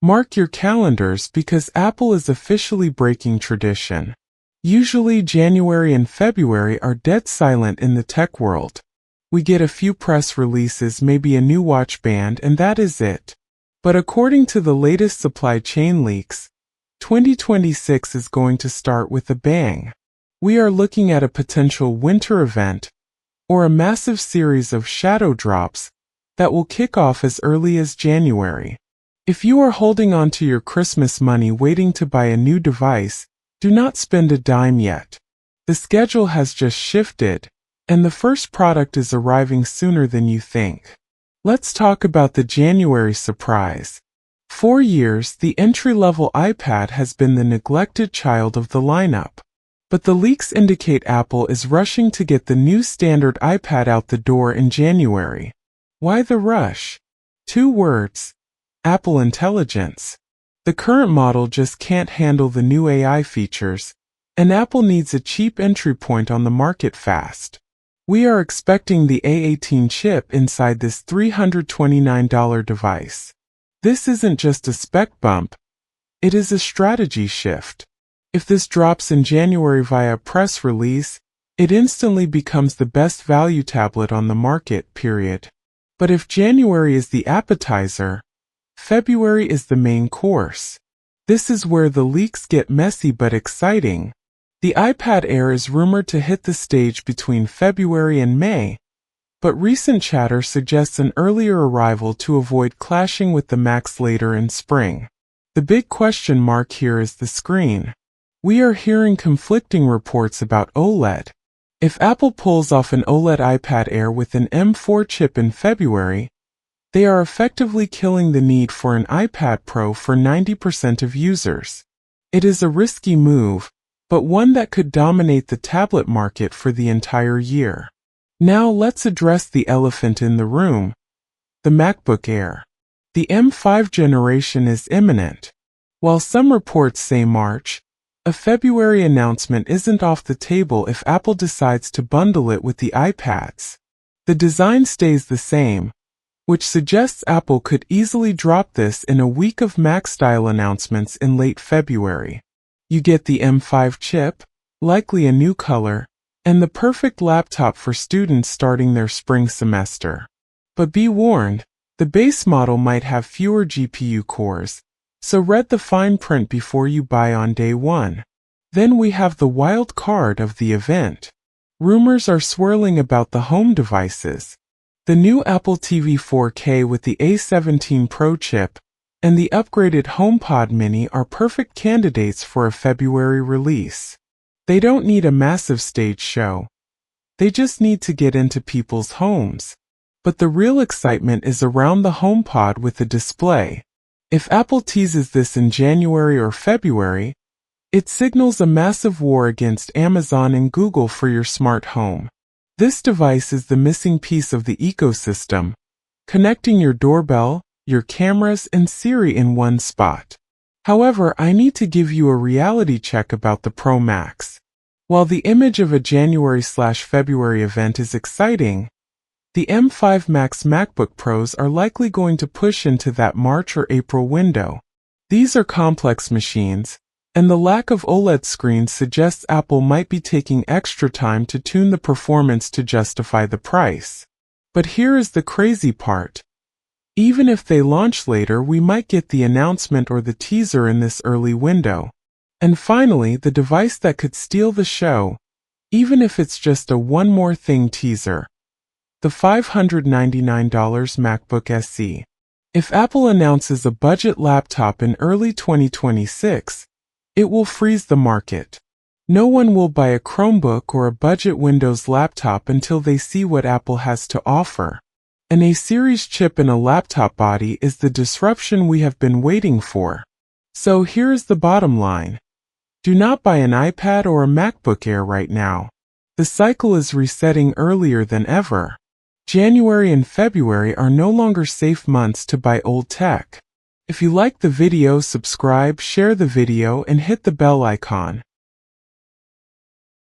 Mark your calendars because Apple is officially breaking tradition. Usually January and February are dead silent in the tech world. We get a few press releases, maybe a new watch band, and that is it. But according to the latest supply chain leaks, 2026 is going to start with a bang. We are looking at a potential winter event, or a massive series of shadow drops that will kick off as early as January. If you are holding on to your Christmas money waiting to buy a new device, do not spend a dime yet. The schedule has just shifted, and the first product is arriving sooner than you think. Let's talk about the January surprise. For years, the entry-level iPad has been the neglected child of the lineup. But the leaks indicate Apple is rushing to get the new standard iPad out the door in January. Why the rush? 2 words: Apple Intelligence. The current model just can't handle the new AI features, and Apple needs a cheap entry point on the market fast. We are expecting the A18 chip inside this $329 device. This isn't just a spec bump, it is a strategy shift. If this drops in January via press release, it instantly becomes the best value tablet on the market, period. But if January is the appetizer, February is the main course. This is where the leaks get messy but exciting. The iPad Air is rumored to hit the stage between February and May, but recent chatter suggests an earlier arrival to avoid clashing with the Macs later in spring. The big question mark here is the screen. We are hearing conflicting reports about OLED. If Apple pulls off an OLED iPad Air with an M4 chip in February, they are effectively killing the need for an iPad Pro for 90% of users. It is a risky move, but one that could dominate the tablet market for the entire year. Now let's address the elephant in the room, the MacBook Air. The M5 generation is imminent. While some reports say March, a February announcement isn't off the table if Apple decides to bundle it with the iPads. The design stays the same, which suggests Apple could easily drop this in a week of Mac-style announcements in late February. You get the M5 chip, likely a new color, and the perfect laptop for students starting their spring semester. But be warned, the base model might have fewer GPU cores, so read the fine print before you buy on day one. Then we have the wild card of the event. Rumors are swirling about the home devices. The new Apple TV 4K with the A17 Pro chip and the upgraded HomePod Mini are perfect candidates for a February release. They don't need a massive stage show. They just need to get into people's homes. But the real excitement is around the HomePod with the display. If Apple teases this in January or February, it signals a massive war against Amazon and Google for your smart home. This device is the missing piece of the ecosystem, connecting your doorbell, your cameras, and Siri in one spot. However, I need to give you a reality check about the Pro Max. While the image of a January/February event is exciting, the M5 MacBook Pros are likely going to push into that March or April window. These are complex machines, and the lack of OLED screens suggests Apple might be taking extra time to tune the performance to justify the price. But here is the crazy part. Even if they launch later, we might get the announcement or the teaser in this early window. And finally, the device that could steal the show, even if it's just a one more thing teaser. The $599 MacBook SE. If Apple announces a budget laptop in early 2026, it will freeze the market. No one will buy a Chromebook or a budget Windows laptop until they see what Apple has to offer. An A-series chip in a laptop body is the disruption we have been waiting for. So here is the bottom line. Do not buy an iPad or a MacBook Air right now. The cycle is resetting earlier than ever. January and February are no longer safe months to buy old tech. If you liked the video, subscribe, share the video, and hit the bell icon.